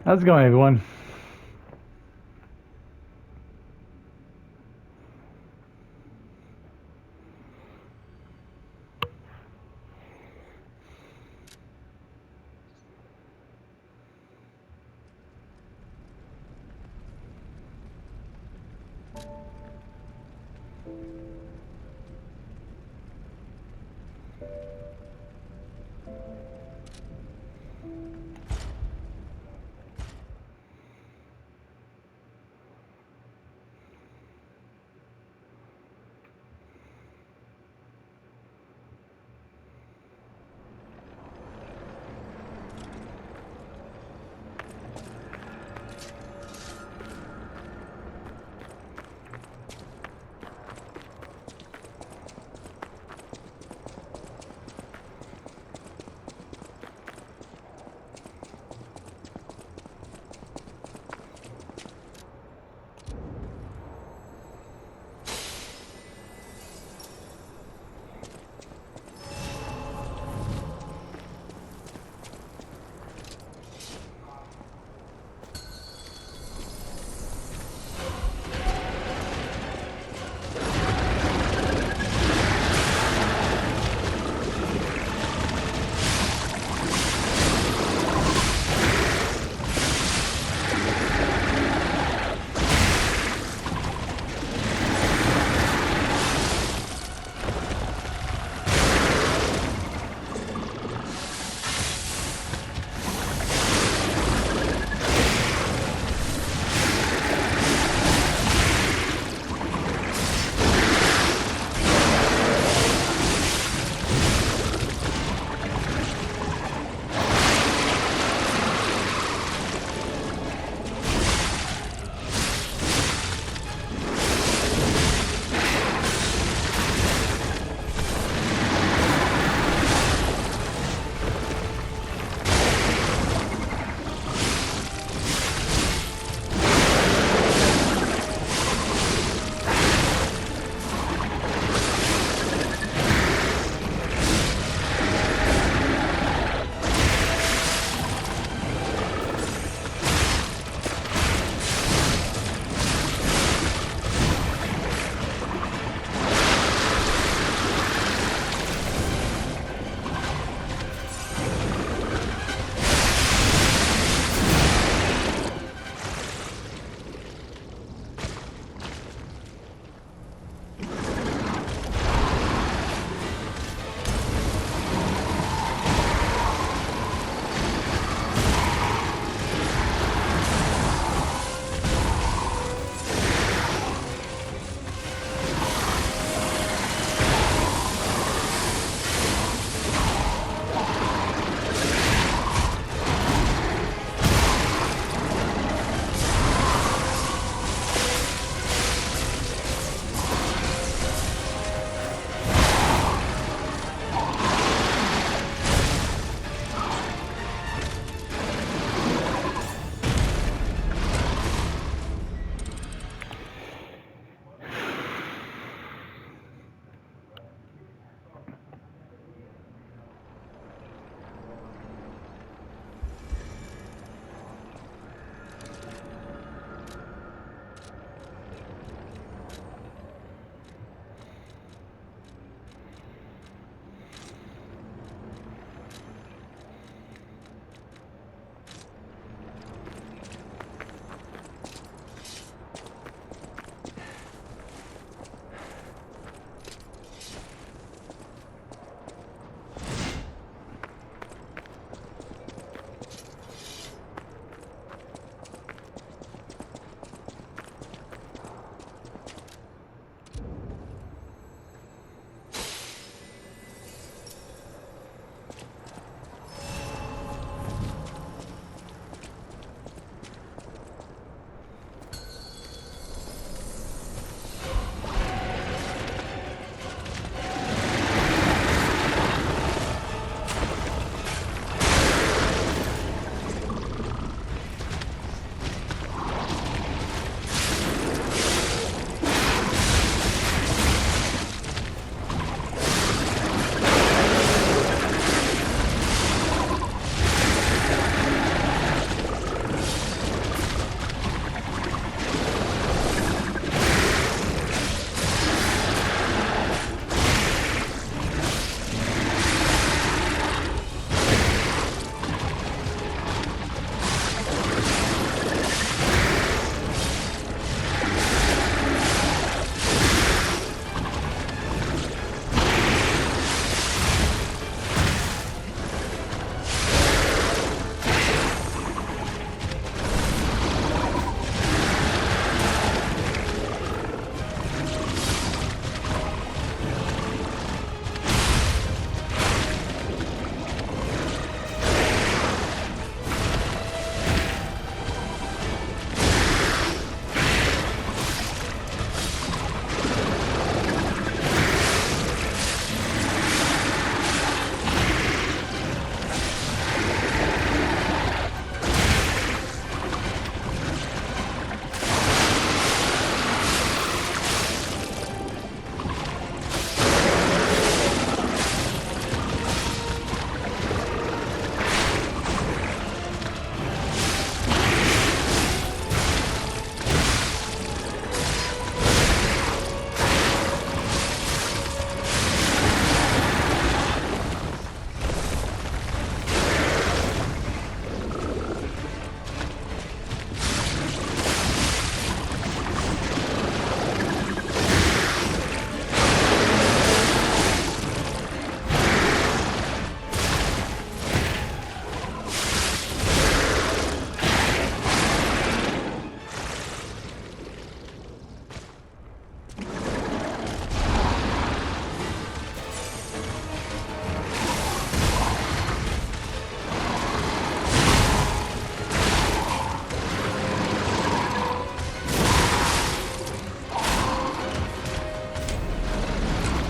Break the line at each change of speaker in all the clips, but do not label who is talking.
How's it going, everyone?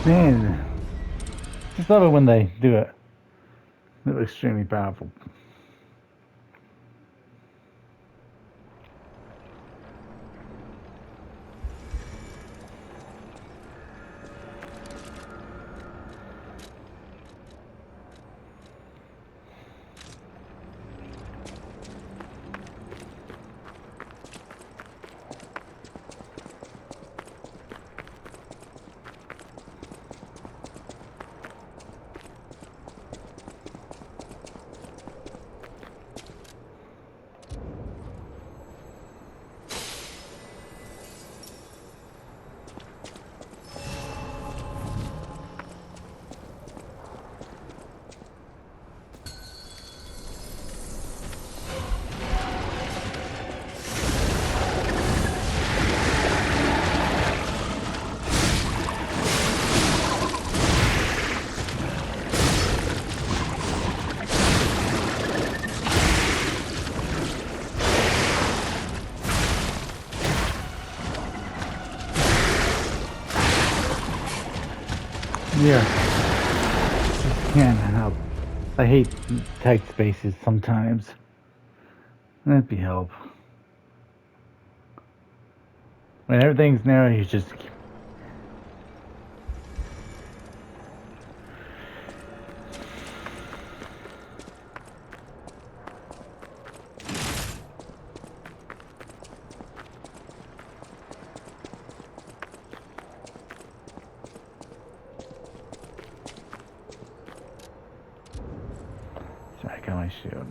Man, just love it when they do it. They're extremely powerful. Yeah, can't help. I hate tight spaces sometimes. That'd be help. When everything's narrow, you just strike on my shield.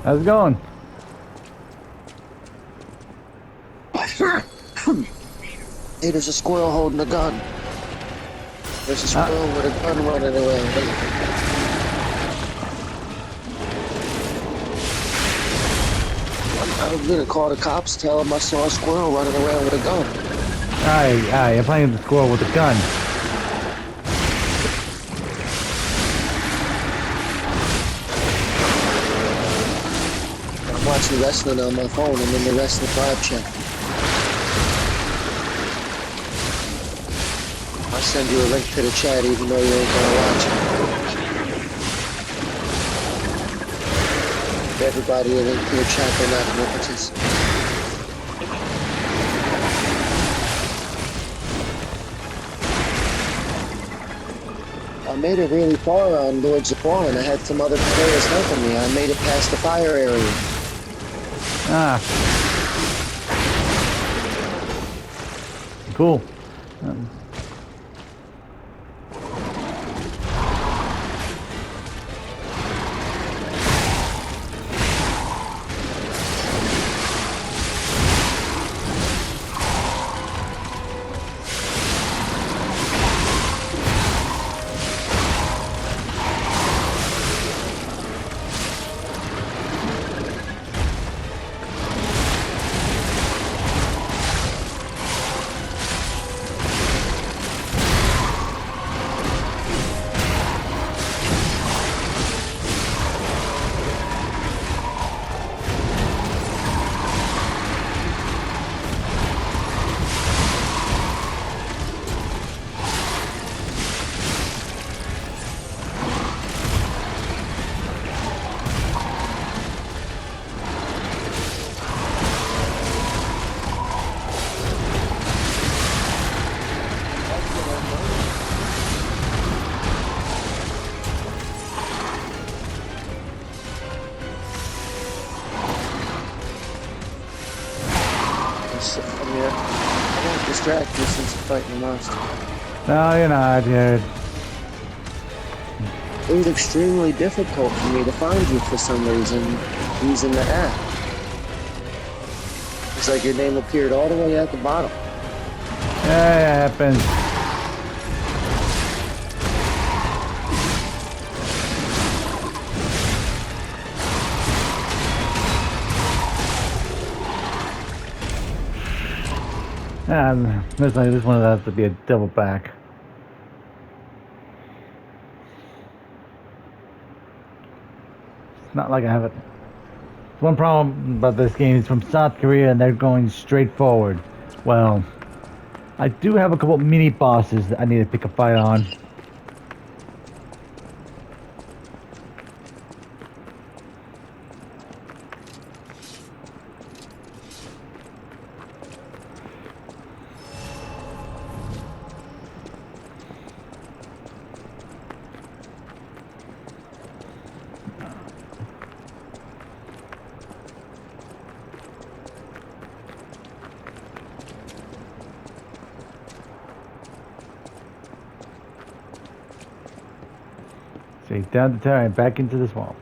How's it going?
Hey, there's a squirrel holding a gun. There's a squirrel with a gun running around. I'm gonna call the cops, tell them I saw a squirrel running around with a gun.
Aye, you're playing the squirrel with a gun.
I'm watching wrestling on my phone. I'm in the Wrestling 5 channel. I'll send you a link to the chat even though you ain't gonna watch it. Everybody a link to the chat, they're not gonna participate. I made it really far on Lords of War, and I had some other players helping me. I made it past the fire area.
Ah. Cool.
I won't distract you since you're fighting the monster.
No, you're not, dude.
It was extremely difficult for me to find you for some reason using the app. It's like your name appeared all the way at the bottom.
Yeah, it happens. This one has to be a double back. It's not like I have it. One problem about this game is from South Korea and they're going straight forward. Well, I do have a couple mini bosses that I need to pick a fight on. See, down the tower and back into the swamp.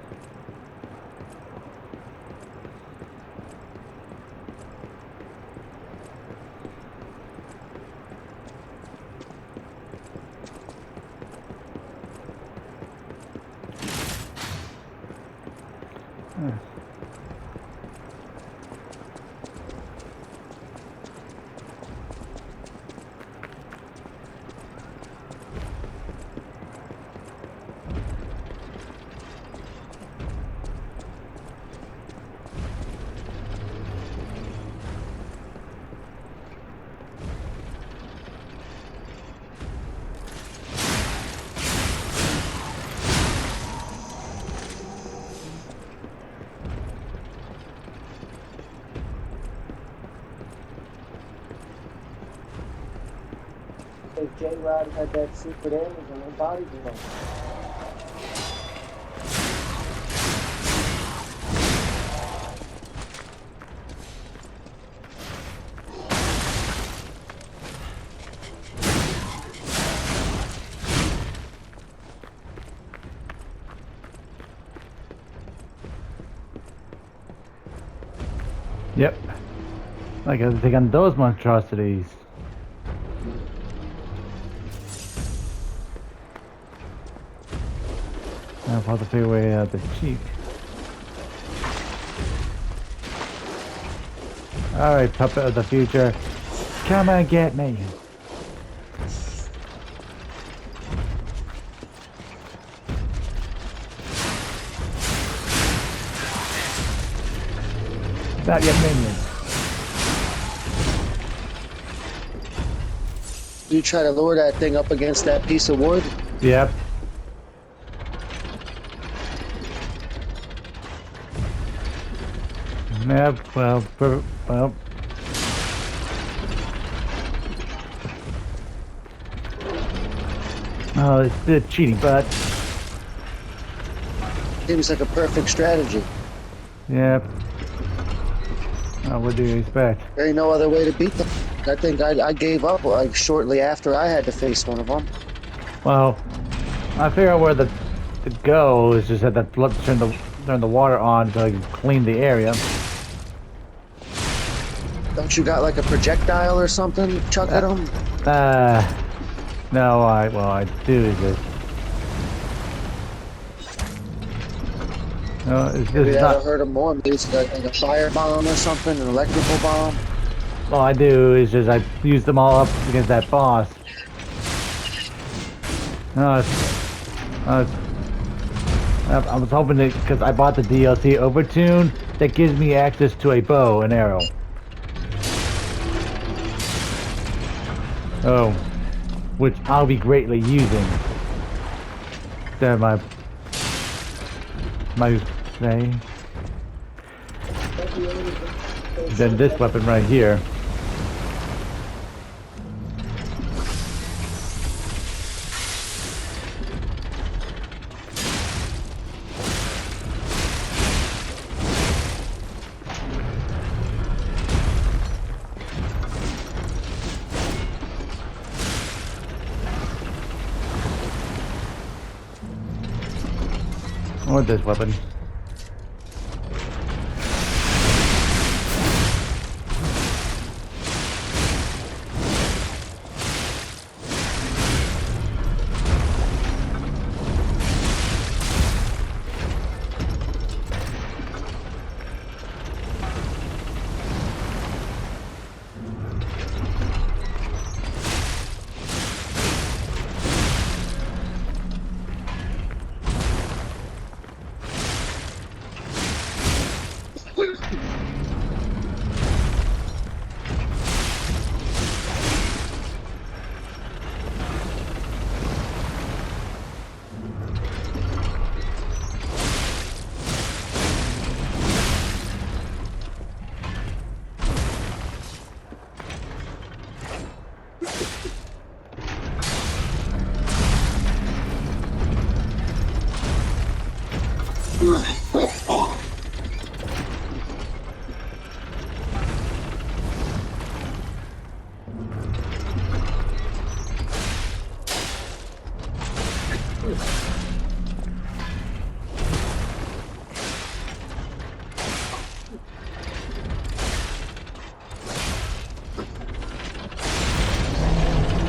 If J-Rod had that secret Amazon, her body belonged.
Yep. I gotta take on those monstrosities. I'll have to figure a way out the cheek. Alright, puppet of the future. Come and get me. Not your minions.
You try to lure that thing up against that piece of wood.
Yep. Yep, well. Oh, it's a bit cheating, but
Seems like a perfect strategy.
yep. Oh, what do you expect?
There ain't no other way to beat them. I think I gave up like shortly after I had to face one of them.
Well, I figure out where the go is just at that turn the water on to like, clean the area.
Don't you got like a projectile or something? Chuck at them?
No, I do is this. No, it's
Maybe
just
that'll
not.
hurt them more. Maybe it's like a fire bomb or something, an electrical bomb.
All I do is just I use them all up against that boss. No, I was hoping that because I bought the DLC Overtune that gives me access to a bow and arrow. Oh, which I'll be greatly using. There, my say. Then this weapon right here. Or this weapon.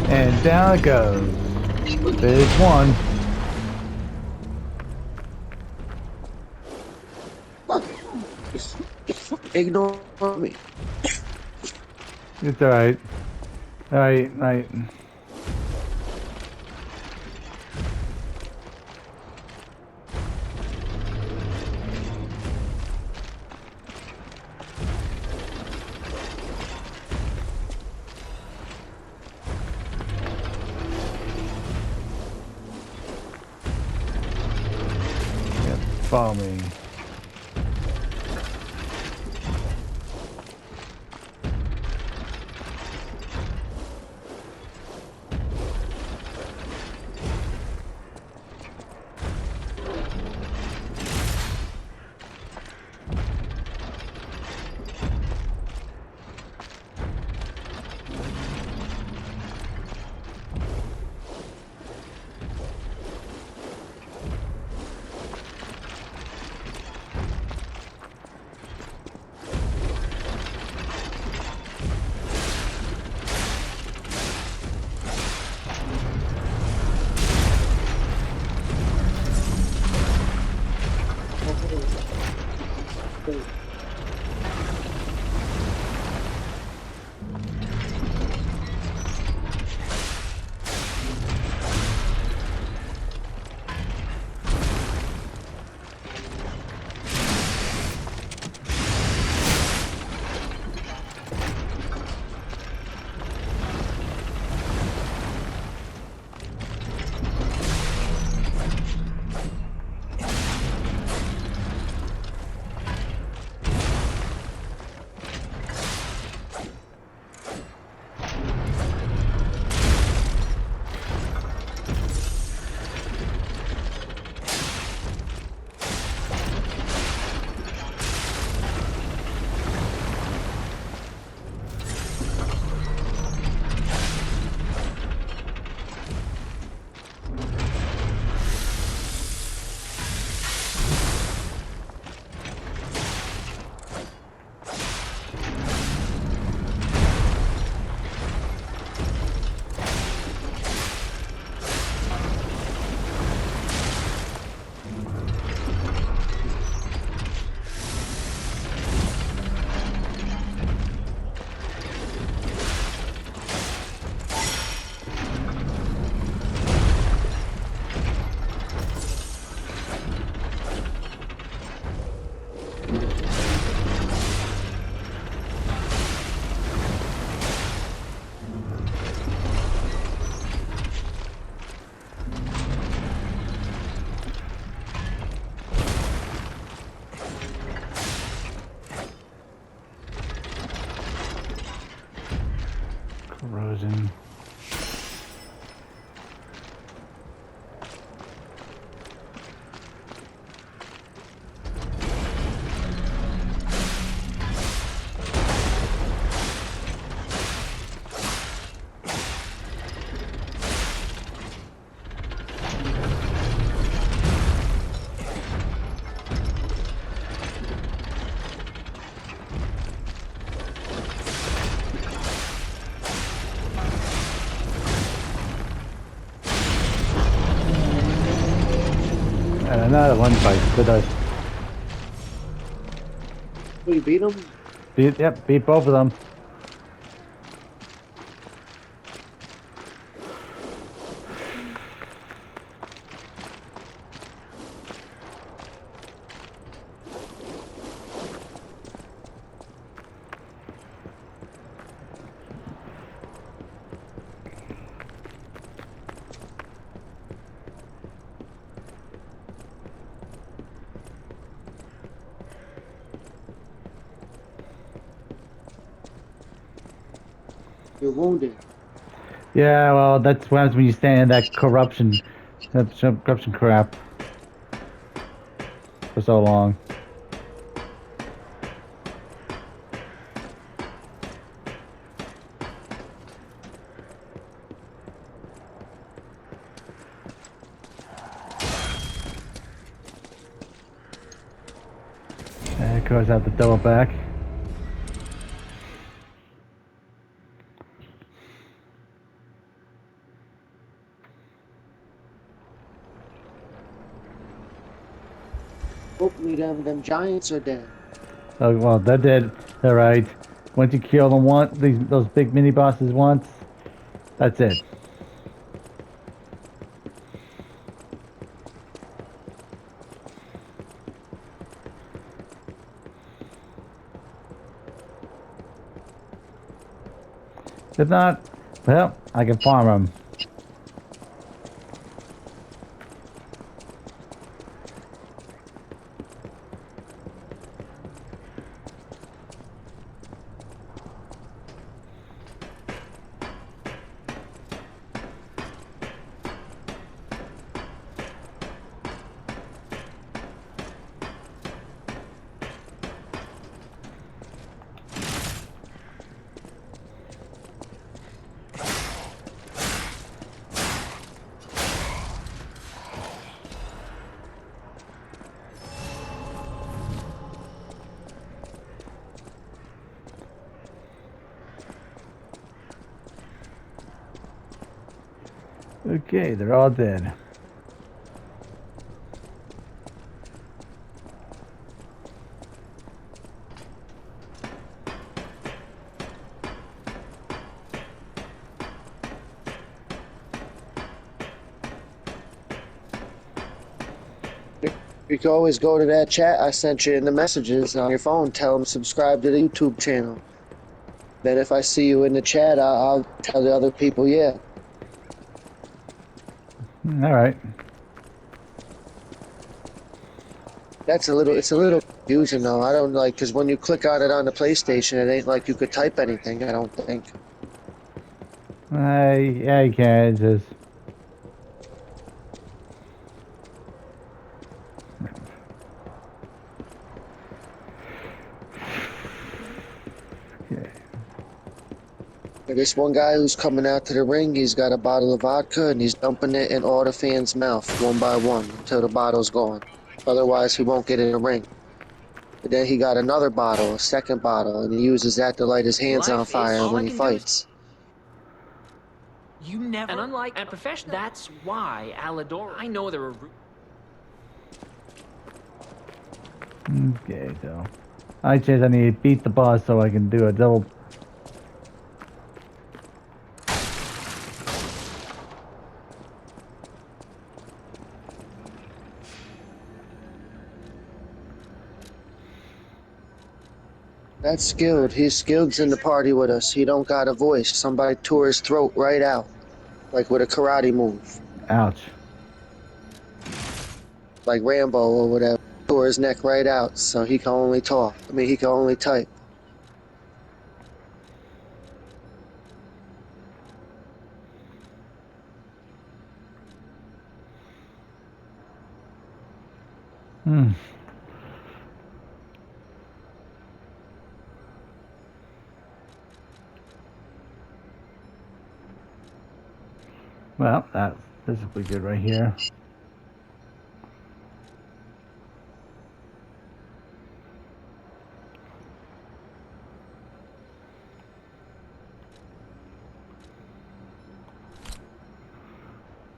And down it goes. There's one.
Ignore me.
It's alright. Alright. Yep, follow me. Corrosion. And another one bites with us.
We beat him?
Beat both of them.
You're wounded.
Yeah, well, that's what happens when you stand in that corruption crap for so long. And of course, I have to double back.
Hopefully them giants are dead.
Oh, well, they're dead. They're right. Once you kill them those big mini bosses once, that's it. If not, well, I can farm them. Okay, they're all dead.
You can always go to that chat I sent you in the messages on your phone. Tell them subscribe to the YouTube channel. Then if I see you in the chat, I'll tell the other people, yeah.
All right.
It's a little confusing though. I don't like, because when you click on it on the PlayStation, it ain't like you could type anything, I don't think.
Yeah, you can. It's just... Okay.
This one guy who's coming out to the ring, he's got a bottle of vodka and he's dumping it in all the fans' mouth one by one until the bottle's gone. Otherwise, he won't get in the ring. And then he got another bottle, a second bottle, and he uses that to light his hands on fire when he fights.
You never. And unlike a professional, that's why Alador. I know there are.
Okay, so I chance I need to beat the boss so I can do a double.
That's skilled. He's skilled's in the party with us. He don't got a voice. Somebody tore his throat right out, like with a karate move,
Ouch.
like Rambo or whatever. Tore his neck right out, so he can only talk. I mean, he can only type.
Hmm. Well, this will be good right here.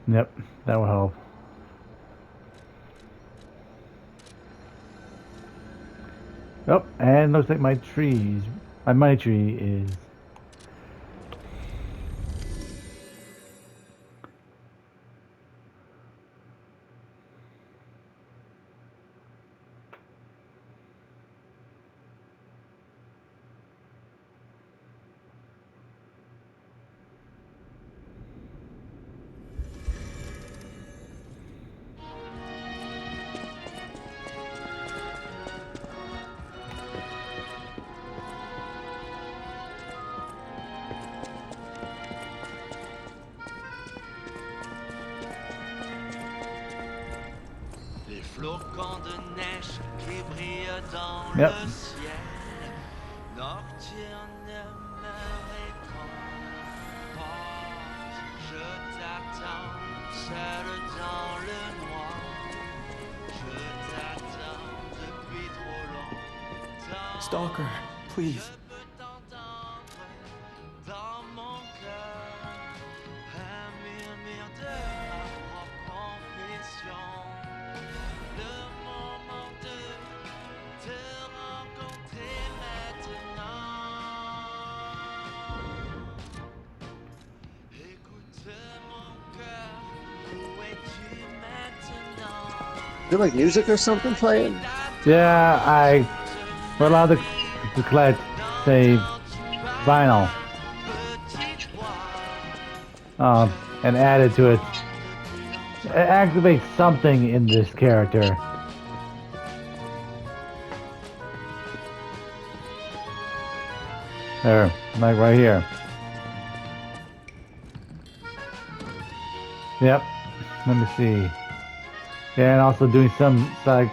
Yep, that will help. Oh, and looks like my money tree is.
Les flocons de neige qui brillent dans
Yep.
le ciel nocturne me réconforte. Je t'attends seul dans le noir. Je t'attends depuis trop longtemps.
Stalker, please.
Je peux t'entendre dans mon cœur un murmure de ma propre confession. Le moment de te rencontrer maintenant. Écoute mon cœur, où es-tu maintenant?
Is there like music or something playing?
Yeah, I we're allowed to collect, say, vinyl, and add it to it. It activates something in this character. There, like right here. Yep. Let me see. Yeah, and also doing some side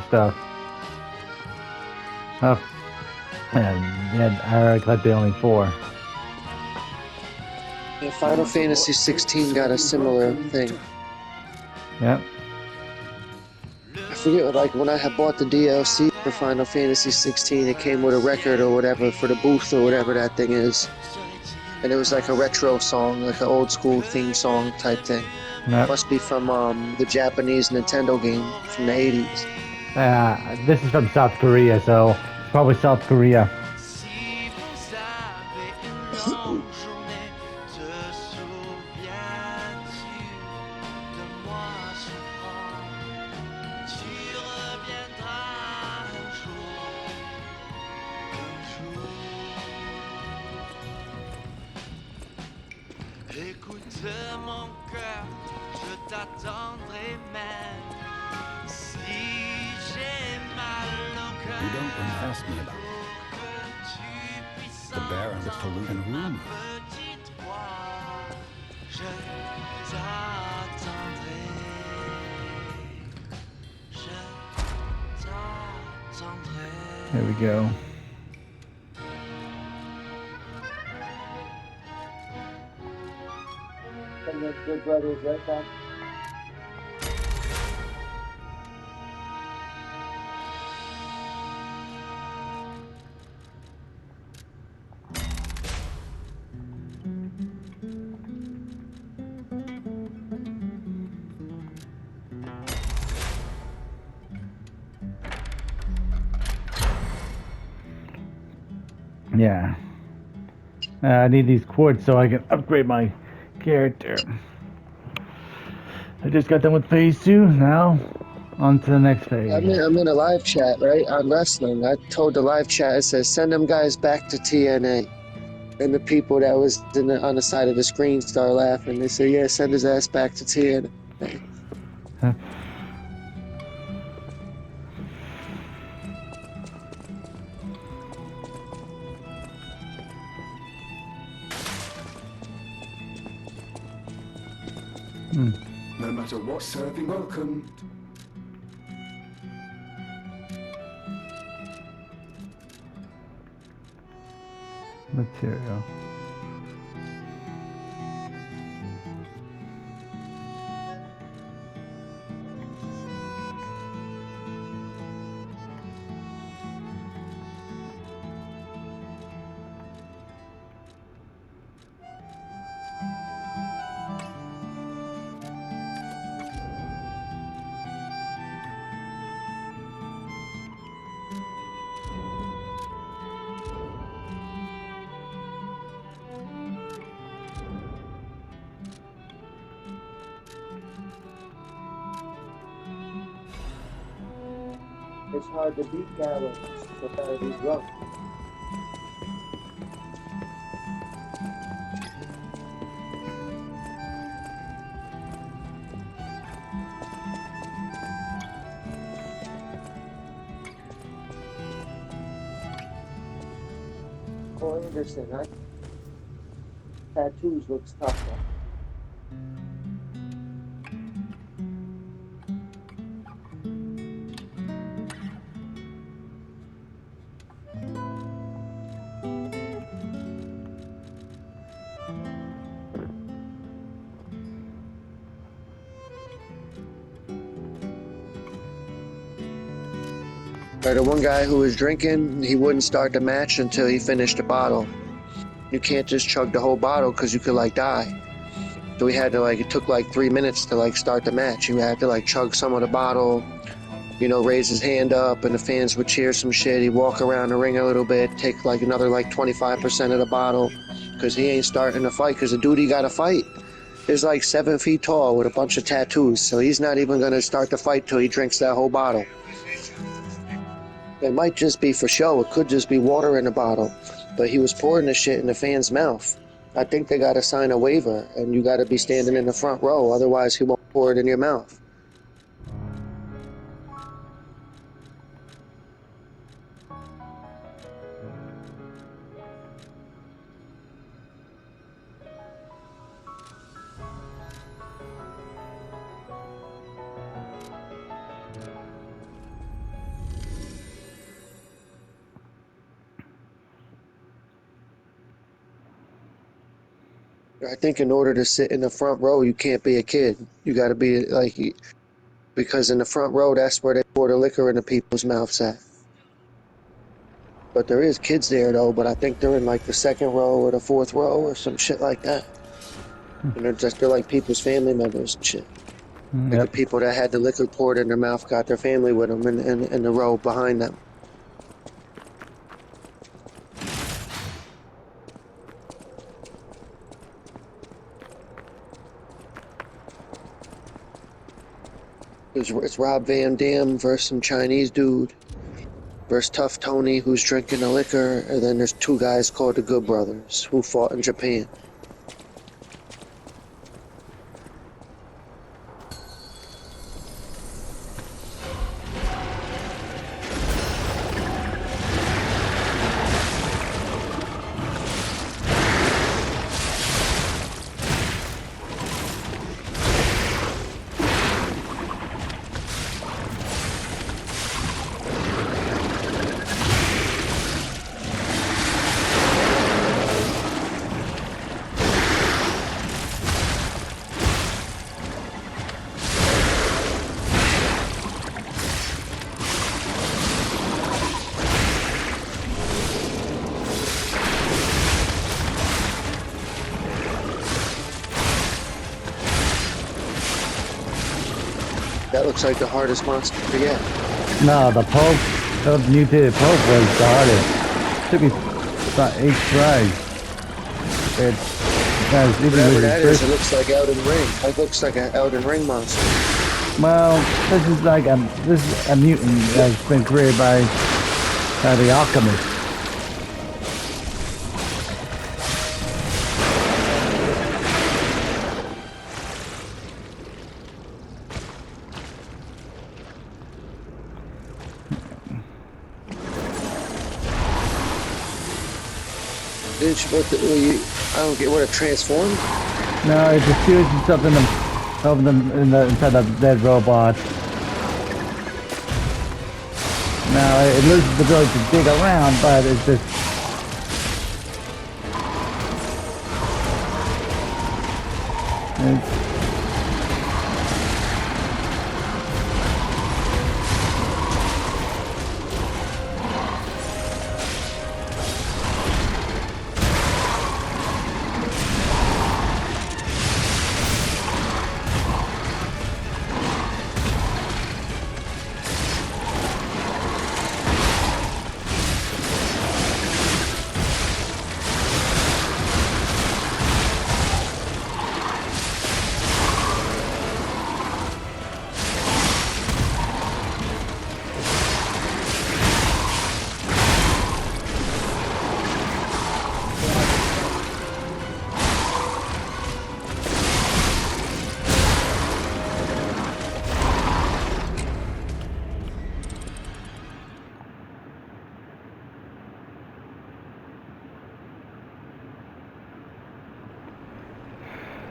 stuff. Oh, and yeah, I already collected only 4.
Yeah, Final Fantasy 16 got a similar thing.
Yep.
I forget, like when I had bought the DLC for Final Fantasy 16, it came with a record or whatever for the booth or whatever that thing is. And it was like a retro song, like an old school theme song type thing.
Yep.
Must be from the Japanese Nintendo game from the 80s.
This is from South Korea, so it's probably South Korea.
Si vous avez une longue journée, te souviens-tu de moi souffrant? Tu reviendras un jour. Écoute mon cœur, je t'attendrai même. Si j'ai mal au cœur,
You don't want to ask me about
que tu puisses
the bear and the pollutant
ma
room.
petite voix, je t'attendrai. Je t'attendrai.
There we go.
Good brothers, right, Tom?
Yeah. I need these quartz so I can upgrade my character. I just got done with phase 2. Now, on to the next phase.
I'm in a live chat, right, on wrestling. I told the live chat, it says, send them guys back to TNA. And the people that was on the side of the screen started laughing. They said, yeah, send his ass back to TNA.
No matter what serving, welcome.
material.
It's hard to beat Gallows. So gotta be drunk. Oh, Anderson, huh? Tattoos looks tough. The one guy who was drinking, he wouldn't start the match until he finished the bottle. You can't just chug the whole bottle because you could like die. So we had to it took like 3 minutes to start the match. You had to chug some of the bottle, raise his hand up and the fans would cheer some shit. He'd walk around the ring a little bit, take another 25% of the bottle because he ain't starting the fight because the dude he got to fight is 7 feet tall with a bunch of tattoos. So he's not even going to start the fight till he drinks that whole bottle. It might just be for show. It could just be water in a bottle. But he was pouring the shit in the fan's mouth. I think they got to sign a waiver, and you got to be standing in the front row. Otherwise, he won't pour it in your mouth. I think in order to sit in the front row, you can't be a kid. You got to be because in the front row, that's where they pour the liquor into people's mouths at. But there is kids there though, but I think they're in the second row or the fourth row or some shit like that. And they're like people's family members and shit. Like the people that had the liquor poured in their mouth got their family with them in the row behind them. It's Rob Van Dam versus some Chinese dude versus Tough Tony who's drinking the liquor, and then there's two guys called the Good Brothers who fought in Japan. That looks like the hardest monster to get.
No, the Pope, the mutated Pope was the hardest. Took me about 8 tries.
Whatever that is, it looks like Elden Ring. It looks like an Elden Ring monster.
Well, this is a mutant that's been created by the Alchemist.
I don't get what it transformed.
No, it just shoots itself inside the dead robot. Now it loses the ability to dig around, but it's just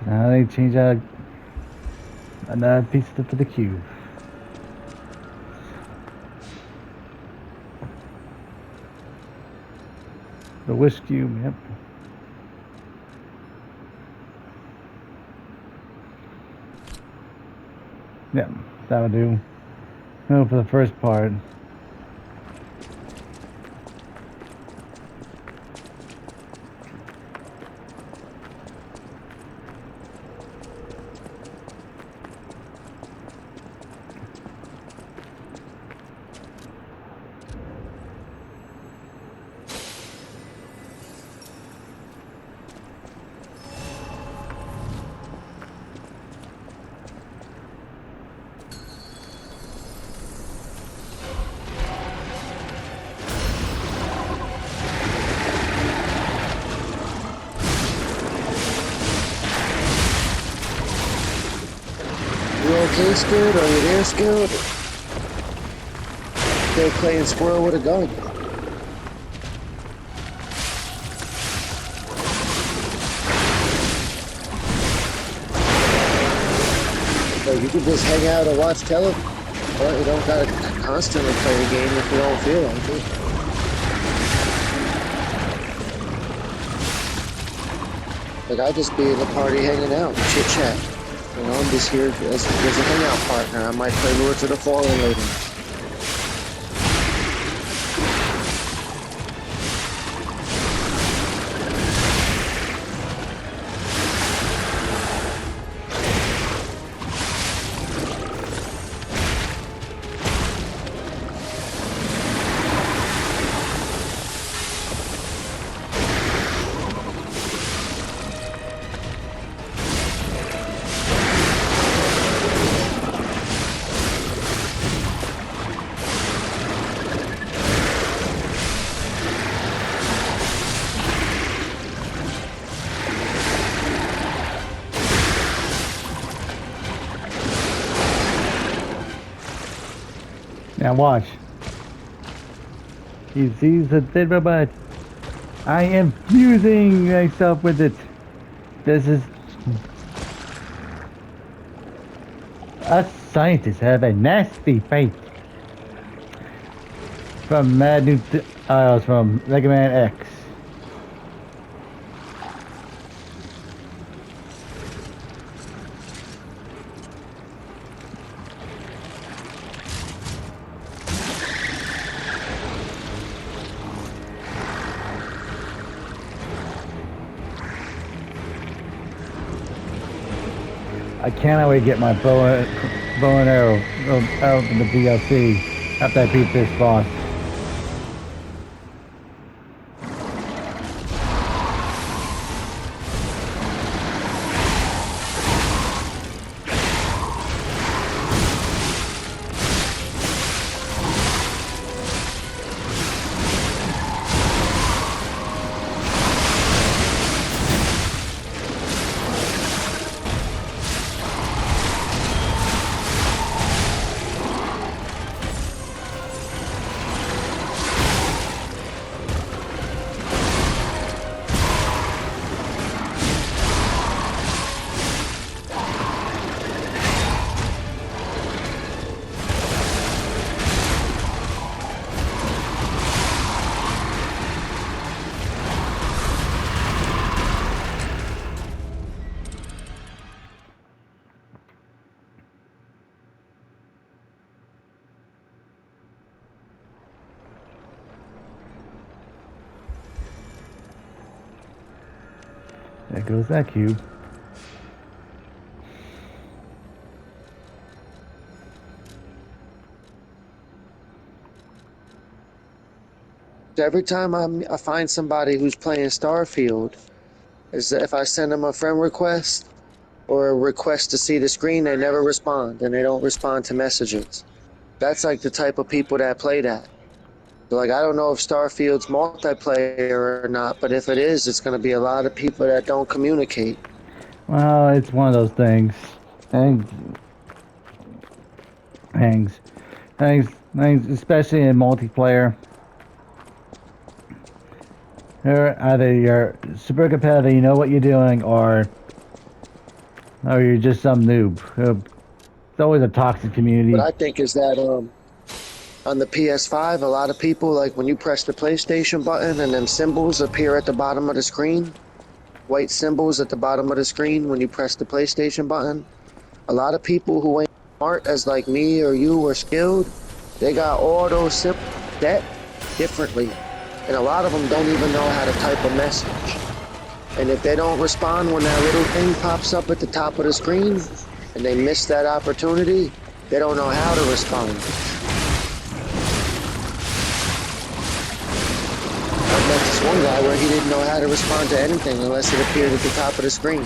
Now they change out another piece for the cube. The wish cube, yep. Yep, that would do. No, for the first part.
You okay, Scoot? Are you there, Scoot? Still playing squirrel with a gun. So you can just hang out and watch television. Well, you don't gotta constantly play the game if you don't feel like it. Like, I just be in the party hanging out, chit chat. You know, I'm just here as a hangout partner. I might play Lords of the Fallen later.
Now watch. He sees the dead robot. I am fusing myself with it. This is... Us scientists have a nasty fate. From from Mega Man X. I cannot wait to get my bow and arrow out in the DLC after I beat this boss. There goes that cube.
Every time I find somebody who's playing Starfield, is that if I send them a friend request or a request to see the screen, they never respond, and they don't respond to messages. That's like the type of people that play that. So, like, I don't know if Starfield's multiplayer or not, but if it is, it's going to be a lot of people that don't communicate.
Well, it's one of those things. Hangs, hangs, especially in multiplayer. Either you're super competitive, you know what you're doing, or you're just some noob. It's always a toxic community.
What I think is that on the PS5, a lot of people, like when you press the PlayStation button and them symbols appear at the bottom of the screen, white symbols at the bottom of the screen when you press the PlayStation button, a lot of people who ain't smart as like me or you or skilled, they got all those symbols set differently. And a lot of them don't even know how to type a message. And if they don't respond when that little thing pops up at the top of the screen and they miss that opportunity, they don't know how to respond. I met this one guy where he didn't know how to respond to anything unless it appeared at the top of the screen.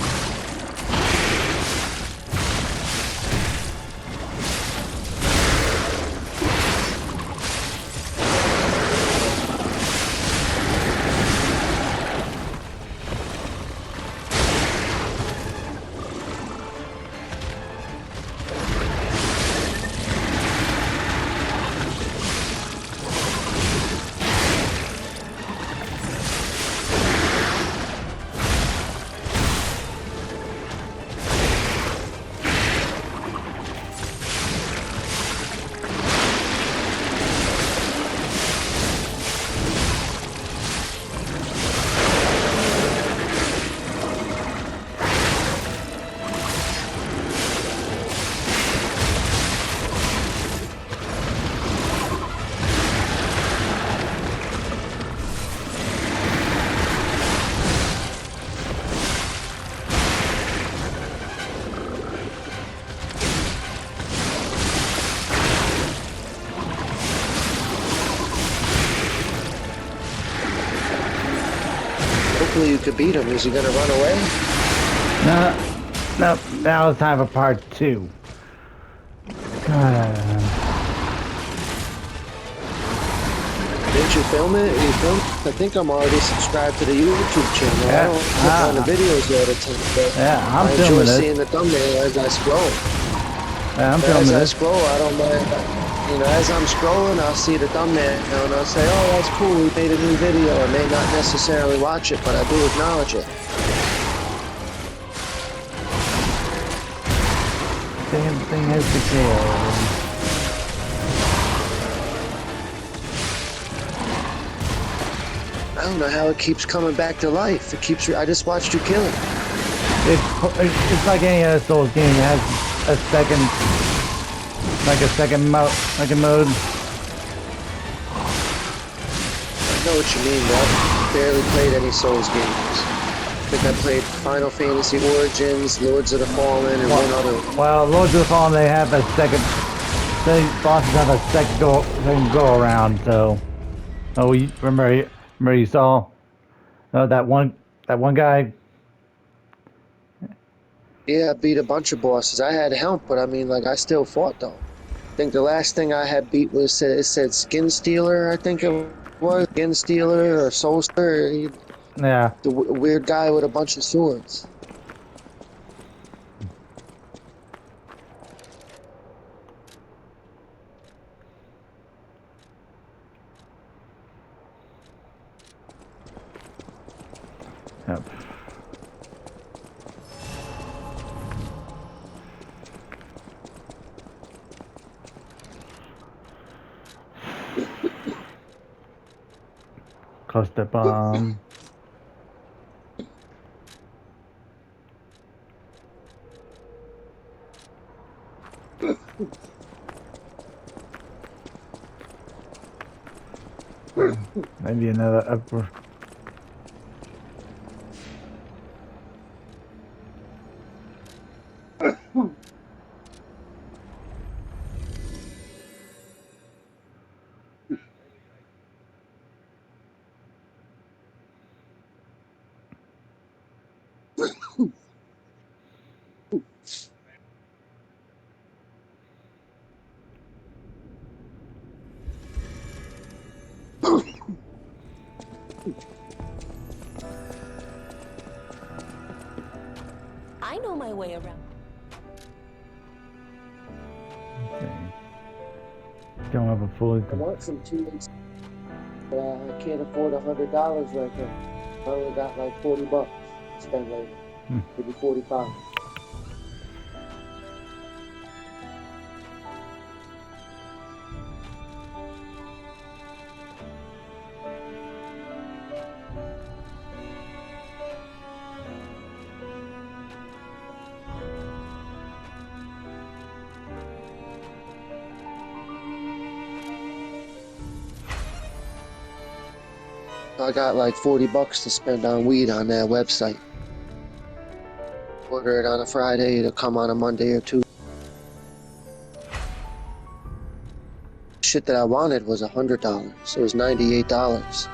Hopefully you could beat him. Is he gonna run away?
No, now it's time for part 2.
Didn't you film it? You filmed? I think I'm already subscribed to the YouTube channel. I don't click on the videos all the time, but
Yeah, I'm
I
filming
enjoy
it.
seeing the thumbnail as I scroll.
Yeah, I'm
As
filming
I
this.
scroll, I don't mind. You know, as I'm scrolling, I'll see the thumbnail and I'll say, "Oh, that's cool. We made a new video." I may not necessarily watch it, but I do acknowledge it.
Same thing as before.
I don't know how it keeps coming back to life. It keeps. I just watched you kill it.
It's like any other Souls game. It has a second mode.
I know what you mean, bro. I barely played any Souls games. I think I played Final Fantasy Origins, Lords of the Fallen, and one other.
Well, Lords of the Fallen, they have a second. The bosses have a second go around. So, you remember you saw that one guy.
Yeah, I beat a bunch of bosses. I had help, but I mean, like, I still fought though. I think the last thing I had beat was it said Skin Stealer. I think it was Skin Stealer or Soul Stealer.
Yeah.
The weird guy with a bunch of swords.
Yep. Cluster bomb. Maybe another upper.
I know my way around.
Okay. Don't have a fully.
I want some THC, but I can't afford $100 right now. I only got like $40 to spend later. Maybe 45. I got like $40 to spend on weed on that website. Order it on a Friday, it'll come on a Monday or Tuesday. Shit that I wanted was $100. It was $98.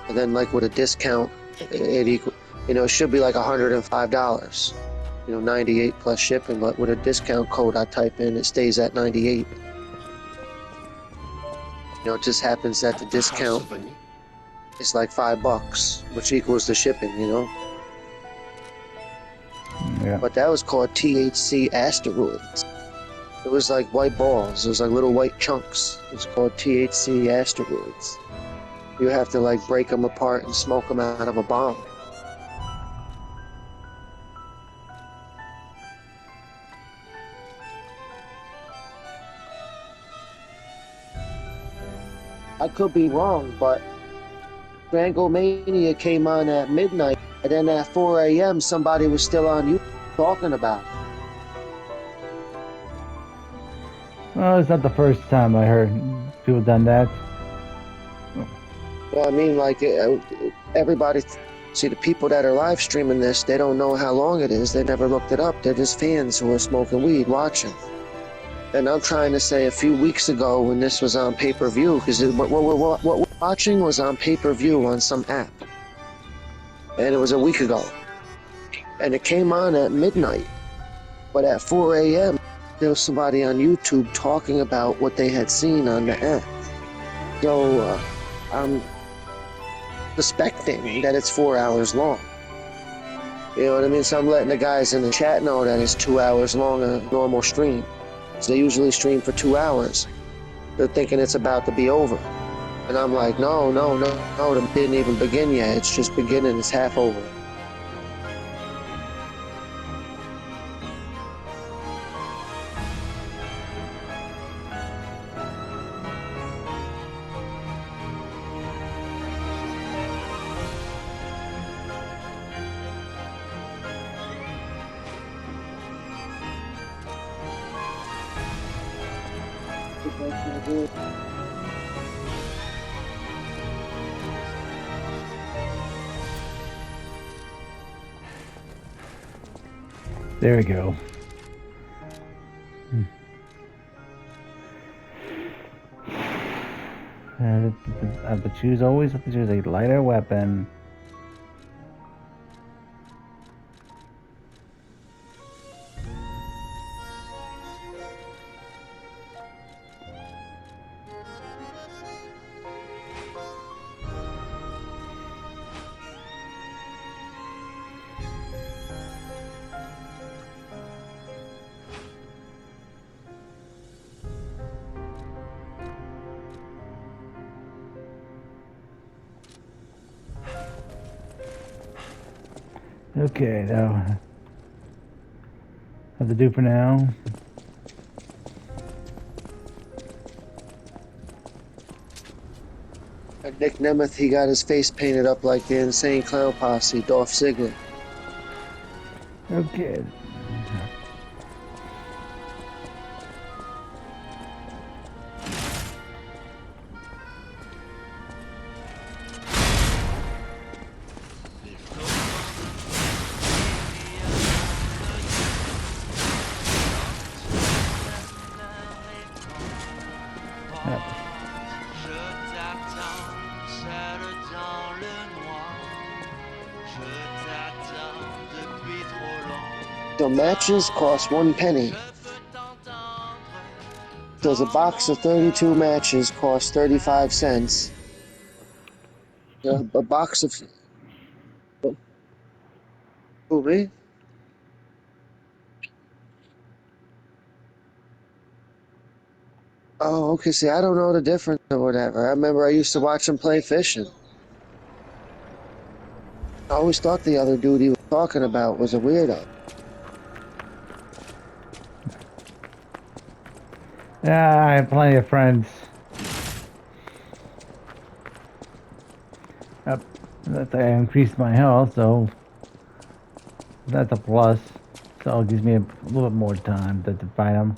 And then like with a discount, it equal, it should be like $105. 98 plus shipping, but with a discount code I type in, it stays at 98. It just happens that the discount is like $5, which equals the shipping,
Yeah.
But that was called THC asteroids. It was like white balls. It was like little white chunks. It's called THC asteroids. You have to like break them apart and smoke them out of a bomb. I could be wrong, but Stranglemania came on at midnight, and then at 4 a.m. somebody was still on YouTube talking about it.
Well, it's not the first time I heard people done that.
Well, I mean, like, everybody, see, the people that are live streaming this, they don't know how long it is. They never looked it up. They're just fans who are smoking weed, watching. And I'm trying to say a few weeks ago when this was on pay-per-view, because what we're watching was on pay-per-view on some app. And it was a week ago. And it came on at midnight. But at 4 a.m., there was somebody on YouTube talking about what they had seen on the app. So, I'm suspecting that it's 4 hours long. You know what I mean? So I'm letting the guys in the chat know that it's 2 hours long a normal stream. So they usually stream for 2 hours. They're thinking it's about to be over. And I'm like, no, it didn't even begin yet. It's just beginning, it's half over.
There we go. I have to choose, always have to choose a lighter weapon. Okay, now have to do for now.
And Nick Nemeth, he got his face painted up like the Insane Clown Posse, Dolph Ziggler.
Okay.
Je t'attends seul dans le noir. Je t'attends depuis trop long.
So matches cost 1 penny.
Je veux t'entendre.
So a box of 32 matches costs 35 cents. A box of Who, me? Oh, okay. See, I don't know the difference or whatever. I remember I used to watch him play fishing. I always thought the other dude he was talking about was a weirdo.
Yeah, I have plenty of friends. Yep. That I increased my health, so that's a plus. So it gives me a little bit more time to fight them.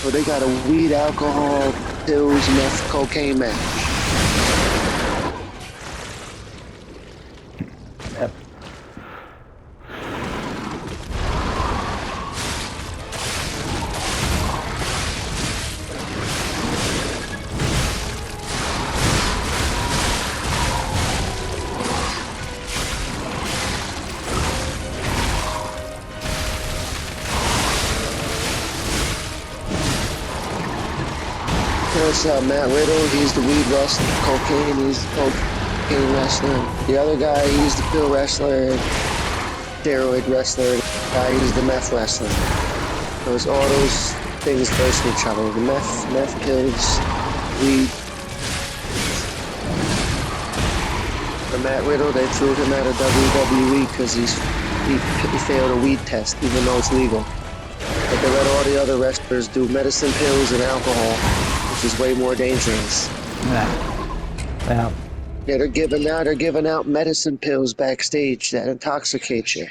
So they got a weed, alcohol, pills, meth, cocaine match.
Yep.
There's Matt Riddle, he's the weed wrestler. Cocaine, he's the cocaine wrestler. The other guy, he's the pill wrestler. Steroid wrestler. The guy, he's the meth wrestler. Those all those things versus each other. The meth pills, weed. For Matt Riddle, they threw him out of WWE because he failed a weed test, even though it's legal. But they let all the other wrestlers do medicine, pills, and alcohol, which is way more dangerous.
Yeah.
Yeah, they're giving out medicine pills backstage that intoxicate you,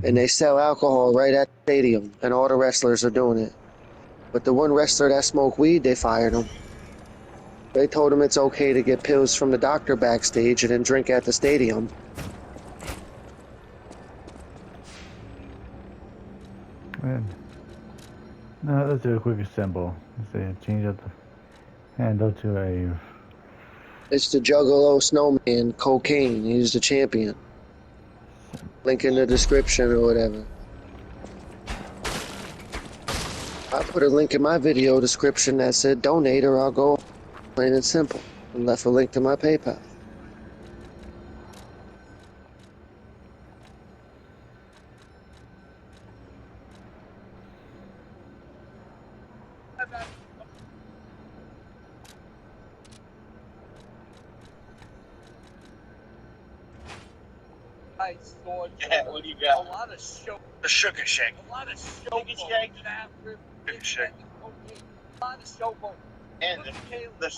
and they sell alcohol right at the stadium, and all the wrestlers are doing it. But the one wrestler that smoked weed, they fired him. They told him it's okay to get pills from the doctor backstage and then drink at the stadium.
Good. Now let's do a quick assemble. Let's see, change up the handle to a.
It's the Juggalo Snowman, Cocaine. He's the champion. Link in the description or whatever. I put a link in my video description that said donate or I'll go, plain and simple, and left a link to my PayPal.
I saw
What do you got?
a lot of show.
The sugar shake.
A lot of show.
Sugar shake.
After
Sugar shake.
a lot of showboat.
And the